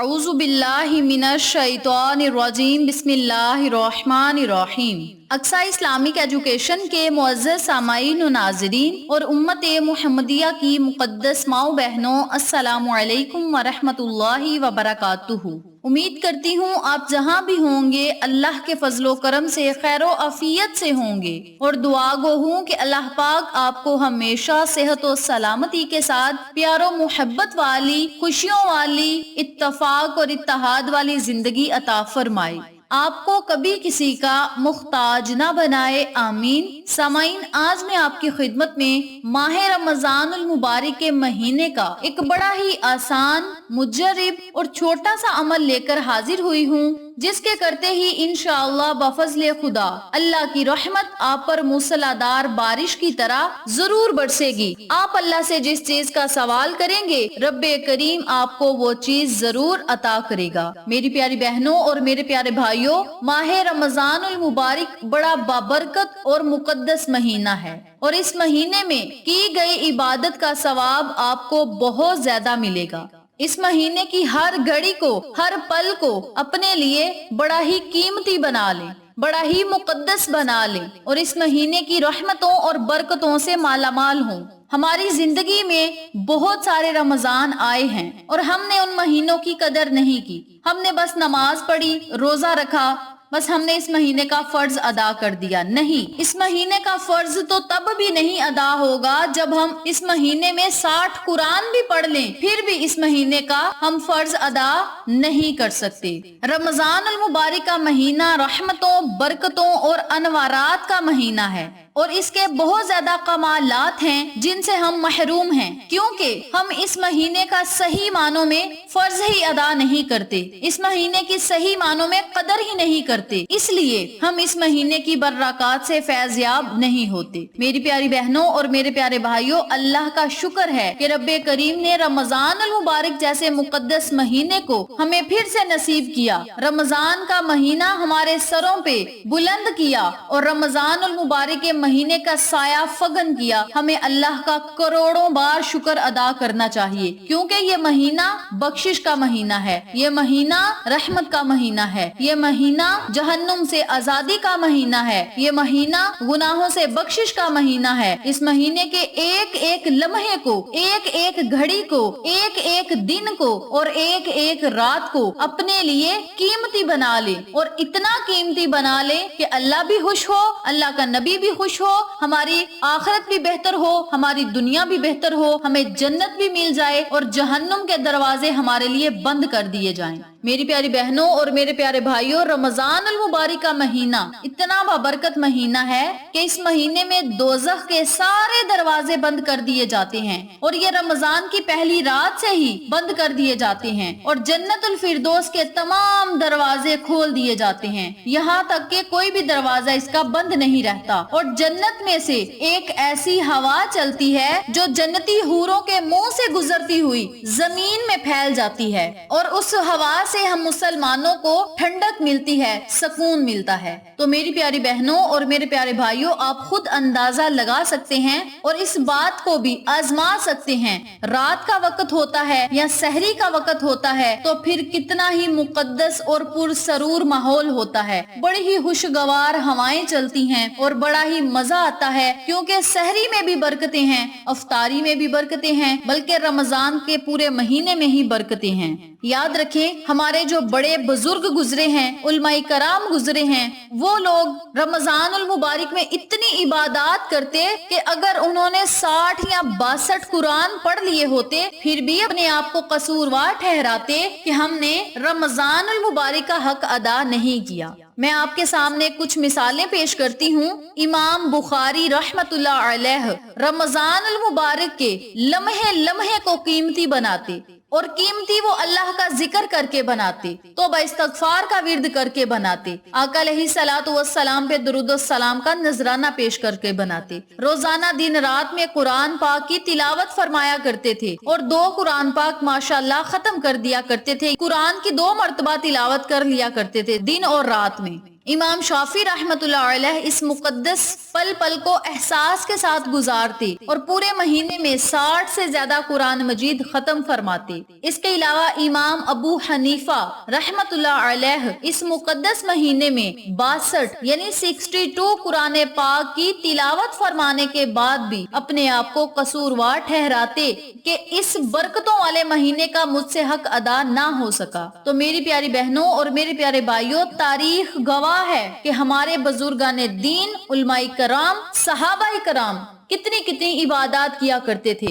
اعوذ باللہ من الشیطان الرجیم بسم اللہ الرحمن الرحیم۔ اقصی اسلامک ایجوکیشن کے معزز سامعین و ناظرین اور امت محمدیہ کی مقدس ماؤں بہنوں، السلام علیکم ورحمۃ اللہ وبرکاتہ۔ امید کرتی ہوں آپ جہاں بھی ہوں گے اللہ کے فضل و کرم سے خیر و عافیت سے ہوں گے، اور دعا گو ہوں کہ اللہ پاک آپ کو ہمیشہ صحت و سلامتی کے ساتھ پیار و محبت والی، خوشیوں والی، اتفاق اور اتحاد والی زندگی عطا فرمائے، آپ کو کبھی کسی کا محتاج نہ بنائے، آمین۔ سامعین، آج میں آپ کی خدمت میں ماہ رمضان المبارک کے مہینے کا ایک بڑا ہی آسان، مجرب اور چھوٹا سا عمل لے کر حاضر ہوئی ہوں، جس کے کرتے ہی انشاءاللہ بفضل خدا اللہ کی رحمت آپ پر موسلا دھار بارش کی طرح ضرور برسے گی۔ آپ اللہ سے جس چیز کا سوال کریں گے، رب کریم آپ کو وہ چیز ضرور عطا کرے گا۔ میری پیاری بہنوں اور میرے پیارے بھائیوں، ماہ رمضان المبارک بڑا بابرکت اور مقدس مہینہ ہے، اور اس مہینے میں کی گئی عبادت کا ثواب آپ کو بہت زیادہ ملے گا۔ اس مہینے کی ہر گھڑی کو، ہر پل کو اپنے لیے بڑا ہی قیمتی بنا لیں، بڑا ہی مقدس بنا لیں، اور اس مہینے کی رحمتوں اور برکتوں سے مالا مال ہوں۔ ہماری زندگی میں بہت سارے رمضان آئے ہیں اور ہم نے ان مہینوں کی قدر نہیں کی۔ ہم نے بس نماز پڑھی، روزہ رکھا، بس ہم نے اس مہینے کا فرض ادا کر دیا۔ نہیں، اس مہینے کا فرض تو تب بھی نہیں ادا ہوگا جب ہم اس مہینے میں 60 قرآن بھی پڑھ لیں، پھر بھی اس مہینے کا ہم فرض ادا نہیں کر سکتے۔ رمضان المبارک کا مہینہ رحمتوں، برکتوں اور انوارات کا مہینہ ہے، اور اس کے بہت زیادہ کمالات ہیں جن سے ہم محروم ہیں، کیونکہ ہم اس مہینے کا صحیح معنوں میں فرض ہی ادا نہیں کرتے، اس مہینے کی صحیح معنوں میں قدر ہی نہیں کرتے، اس لیے ہم اس مہینے کی برکات سے فیض یاب نہیں ہوتے۔ میری پیاری بہنوں اور میرے پیارے بھائیوں، اللہ کا شکر ہے کہ رب کریم نے رمضان المبارک جیسے مقدس مہینے کو ہمیں پھر سے نصیب کیا، رمضان کا مہینہ ہمارے سروں پہ بلند کیا، اور رمضان المبارک کے مہینے کا سایہ فگن کیا۔ ہمیں اللہ کا کروڑوں بار شکر ادا کرنا چاہیے، کیونکہ یہ مہینہ بخشش کا مہینہ ہے، یہ مہینہ رحمت کا مہینہ ہے، یہ مہینہ جہنم سے آزادی کا مہینہ ہے، یہ مہینہ گناہوں سے بخشش کا مہینہ ہے۔ اس مہینے کے ایک ایک لمحے کو، ایک ایک گھڑی کو، ایک ایک دن کو اور ایک ایک رات کو اپنے لیے قیمتی بنا لے، اور اتنا قیمتی بنا لے کہ اللہ بھی خوش ہو، اللہ کا نبی بھی خوش ہو، ہماری آخرت بھی بہتر ہو، ہماری دنیا بھی بہتر ہو، ہمیں جنت بھی مل جائے اور جہنم کے دروازے ہمارے لیے بند کر دیے جائیں۔ میری پیاری بہنوں اور میرے پیارے بھائیوں، رمضان المبارک کا مہینہ اتنا بابرکت مہینہ ہے کہ اس مہینے میں دوزخ کے سارے دروازے بند کر دیے جاتے ہیں، اور یہ رمضان کی پہلی رات سے ہی بند کر دیے جاتے ہیں، اور جنت الفردوس کے تمام دروازے کھول دیے جاتے ہیں، یہاں تک کہ کوئی بھی دروازہ اس کا بند نہیں رہتا، اور جنت میں سے ایک ایسی ہوا چلتی ہے جو جنتی حوروں کے منہ سے گزرتی ہوئی زمین میں پھیل جاتی ہے، اور اس ہوا سے ہم مسلمانوں کو ٹھنڈک ملتی ہے، سکون ملتا ہے۔ تو میری پیاری بہنوں اور میرے پیارے بھائیوں، آپ خود اندازہ لگا سکتے ہیں اور اس بات کو بھی آزما سکتے ہیں، رات کا وقت ہوتا ہے یا سحری کا وقت ہوتا ہے تو پھر کتنا ہی مقدس اور پرسرور ماحول ہوتا ہے، بڑی ہی خوشگوار ہوائیں چلتی ہیں اور بڑا ہی مزہ آتا ہے، کیونکہ سحری میں بھی برکتیں ہیں، افطاری میں بھی برکتیں ہیں، بلکہ رمضان کے پورے مہینے میں ہی برکتیں ہیں۔ یاد رکھیں، ہمارے جو بڑے بزرگ گزرے ہیں، علماء کرام گزرے ہیں، وہ لوگ رمضان المبارک میں اتنی عبادات کرتے کہ اگر انہوں نے 60 یا 62 قرآن پڑھ لیے ہوتے پھر بھی اپنے آپ کو قصوروار ٹھہراتے کہ ہم نے رمضان المبارک کا حق ادا نہیں کیا۔ میں آپ کے سامنے کچھ مثالیں پیش کرتی ہوں۔ امام بخاری رحمت اللہ علیہ رمضان المبارک کے لمحے لمحے کو قیمتی بناتے، اور قیمتی وہ اللہ کا ذکر کر کے بناتے، توبہ استغفار کا ورد کر کے بناتے، آقا علیہ الصلوۃ والسلام پہ درود السلام کا نذرانہ پیش کر کے بناتے، روزانہ دن رات میں قرآن پاک کی تلاوت فرمایا کرتے تھے، اور 2 قرآن پاک ماشاءاللہ ختم کر دیا کرتے تھے، قرآن کی 2 مرتبہ تلاوت کر لیا کرتے تھے دن اور رات میں۔ امام شافعی رحمۃ اللہ علیہ اس مقدس پل پل کو احساس کے ساتھ گزارتے اور پورے مہینے میں 60 سے زیادہ قرآن مجید ختم فرماتے۔ اس کے علاوہ امام ابو حنیفہ رحمۃ اللہ علیہ اس مقدس مہینے میں 62 یعنی 62 قرآن پاک کی تلاوت فرمانے کے بعد بھی اپنے آپ کو قصوروار ٹھہراتے کہ اس برکتوں والے مہینے کا مجھ سے حق ادا نہ ہو سکا۔ تو میری پیاری بہنوں اور میرے پیارے بھائیوں، تاریخ گواہ ہے کہ ہمارے بزرگان دین، علماء کرام، صحابہ کرام کتنی عبادات کیا کرتے تھے،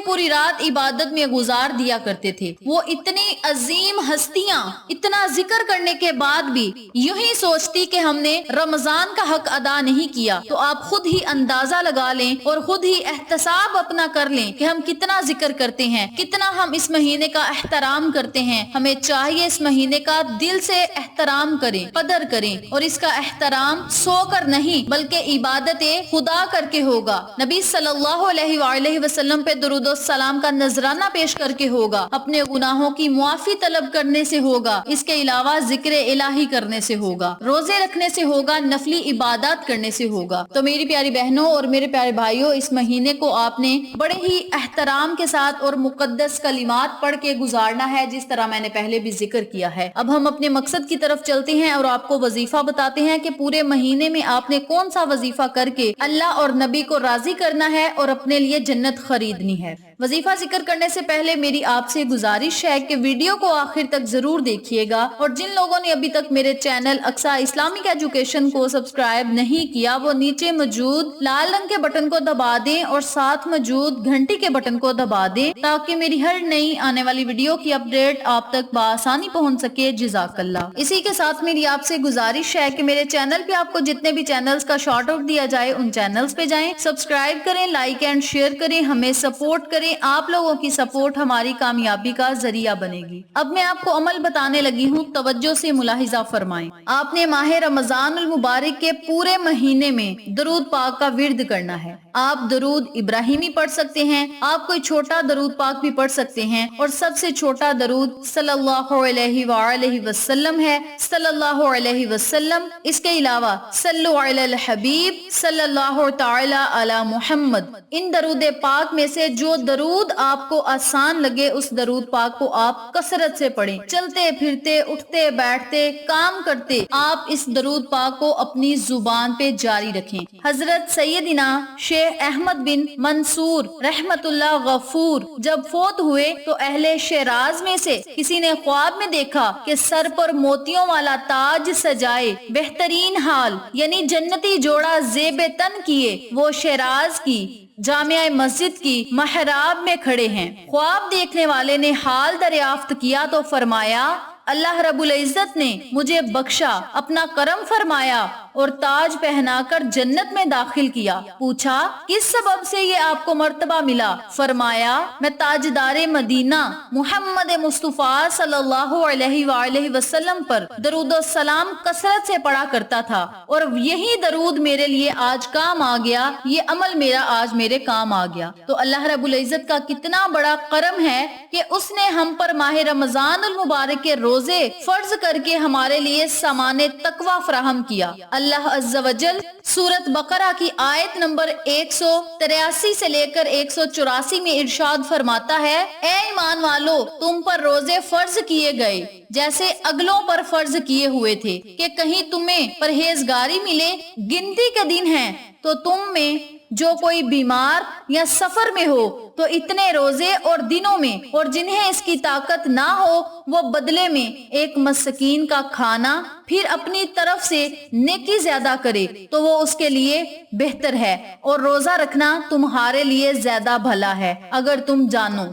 پوری رات عبادت میں گزار دیا کرتے تھے۔ وہ اتنی عظیم ہستیاں اتنا ذکر کرنے کے بعد بھی یوں ہی سوچتی کہ ہم نے رمضان کا حق ادا نہیں کیا۔ تو آپ خود ہی اندازہ لگا لیں اور خود ہی احتساب اپنا کر لیں کہ ہم کتنا ذکر کرتے ہیں، کتنا ہم اس مہینے کا احترام کرتے ہیں۔ ہمیں چاہیے اس مہینے کا دل سے احترام کریں، قدر کریں، اور اس کا احترام سو کر نہیں بلکہ عبادت خدا کر کے ہوگا، نبی صلی اللہ علیہ وآلہ وسلم پہ درود و سلام کا نذرانہ پیش کر کے ہوگا، اپنے گناہوں کی معافی طلب کرنے سے ہوگا، اس کے علاوہ ذکر الہی کرنے سے ہوگا، روزے رکھنے سے ہوگا، نفلی عبادات کرنے سے ہوگا۔ تو میری پیاری بہنوں اور میرے پیارے بھائیوں، اس مہینے کو آپ نے بڑے ہی احترام کے ساتھ اور مقدس کلمات پڑھ کے گزارنا ہے، جس طرح میں نے پہلے بھی ذکر کیا ہے۔ اب ہم اپنے مقصد کی طرف چلتے ہیں اور آپ کو وظیفہ بتاتے ہیں کہ پورے مہینے میں آپ نے کون سا وظیفہ کر کے اللہ اور نبی کو راضی کرنا ہے اور اپنے لیے جنت خریدنی ہے۔ وظیفہ ذکر کرنے سے پہلے میری آپ سے گزارش ہے کہ ویڈیو کو آخر تک ضرور دیکھیے گا، اور جن لوگوں نے ابھی تک میرے چینل اقصیٰ اسلامک ایجوکیشن کو سبسکرائب نہیں کیا، وہ نیچے موجود لال رنگ کے بٹن کو دبا دیں اور ساتھ موجود گھنٹی کے بٹن کو دبا دیں تاکہ میری ہر نئی آنے والی ویڈیو کی اپڈیٹ آپ تک بآسانی پہنچ سکے۔ جزاک اللہ۔ اسی کے ساتھ میری آپ سے گزارش ہے کہ میرے چینل پہ آپ کو جتنے بھی چینلز کا شارٹ آؤٹ دیا جائے ان چینلز پہ جائیں، سبسکرائب کریں، لائک اینڈ شیئر کریں، ہمیں سپورٹ کریں۔ آپ لوگوں کی سپورٹ ہماری کامیابی کا ذریعہ بنے گی۔ اب میں آپ کو عمل بتانے لگی ہوں، توجہ سے ملاحظہ فرمائیں۔ آپ نے ماہ رمضان المبارک کے پورے مہینے میں درود پاک کا ورد کرنا ہے۔ آپ درود ابراہیمی پڑھ سکتے ہیں، آپ کوئی چھوٹا درود پاک بھی پڑھ سکتے ہیں، اور سب سے چھوٹا درود صلی اللہ علیہ وآلہ وسلم ہے، صلی اللہ علیہ وسلم۔ اس کے علاوہ صلو علی الحبیب صلی اللہ تعالی علی محمد۔ ان درود پاک میں سے جو درود آپ کو آسان لگے اس درود پاک کو آپ کثرت سے پڑھیں۔ چلتے پھرتے، اٹھتے بیٹھتے، کام کرتے آپ اس درود پاک کو اپنی زبان پہ جاری رکھیں۔ حضرت سیدنا شیخ احمد بن منصور رحمت اللہ غفور جب فوت ہوئے تو اہل شیراز میں سے کسی نے خواب میں دیکھا کہ سر پر موتیوں والا تاج سجائے، بہترین حال یعنی جنتی جوڑا زیب تن کیے، وہ شیراز کی جامع مسجد کی محراب میں کھڑے ہیں۔ خواب دیکھنے والے نے حال دریافت کیا تو فرمایا، اللہ رب العزت نے مجھے بخشا، اپنا کرم فرمایا اور تاج پہنا کر جنت میں داخل کیا۔ پوچھا کس سبب سے یہ آپ کو مرتبہ ملا؟ فرمایا میں تاجدار مدینہ محمد مصطفیٰ صلی اللہ علیہ وآلہ وسلم پر درود و سلام کثرت سے پڑھا کرتا تھا، اور یہی درود میرے لیے آج کام آ گیا، یہ عمل میرا آج میرے کام آ گیا۔ تو اللہ رب العزت کا کتنا بڑا کرم ہے کہ اس نے ہم پر ماہ رمضان المبارک کے روزے فرض کر کے ہمارے لیے سامان تقوی فراہم کیا۔ اللہ عز و جل سورۃ بقرہ کی آیت نمبر 183 سے لے کر 184 میں ارشاد فرماتا ہے، اے ایمان والو، تم پر روزے فرض کیے گئے جیسے اگلوں پر فرض کیے ہوئے تھے کہ کہیں تمہیں پرہیزگاری ملے۔ گنتی کے دن ہیں تو تم میں جو کوئی بیمار یا سفر میں ہو تو اتنے روزے اور دنوں میں، اور جنہیں اس کی طاقت نہ ہو وہ بدلے میں ایک مسکین کا کھانا، پھر اپنی طرف سے نیکی زیادہ کرے تو وہ اس کے لیے بہتر ہے، اور روزہ رکھنا تمہارے لیے زیادہ بھلا ہے اگر تم جانو۔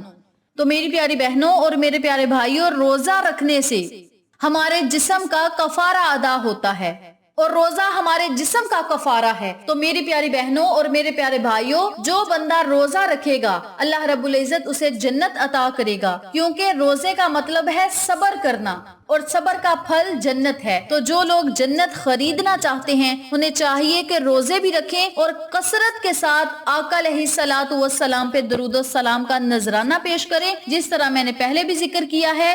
تو میری پیاری بہنوں اور میرے پیارے بھائیوں، روزہ رکھنے سے ہمارے جسم کا کفارہ ادا ہوتا ہے، اور روزہ ہمارے جسم کا کفارہ ہے۔ تو میری پیاری بہنوں اور میرے پیارے بھائیوں، جو بندہ روزہ رکھے گا اللہ رب العزت اسے جنت عطا کرے گا، کیونکہ روزے کا مطلب ہے صبر کرنا، اور صبر کا پھل جنت ہے۔ تو جو لوگ جنت خریدنا چاہتے ہیں انہیں چاہیے کہ روزے بھی رکھیں اور کثرت کے ساتھ آقا علیہ الصلوۃ والسلام پہ درود و سلام کا نذرانہ پیش کریں، جس طرح میں نے پہلے بھی ذکر کیا ہے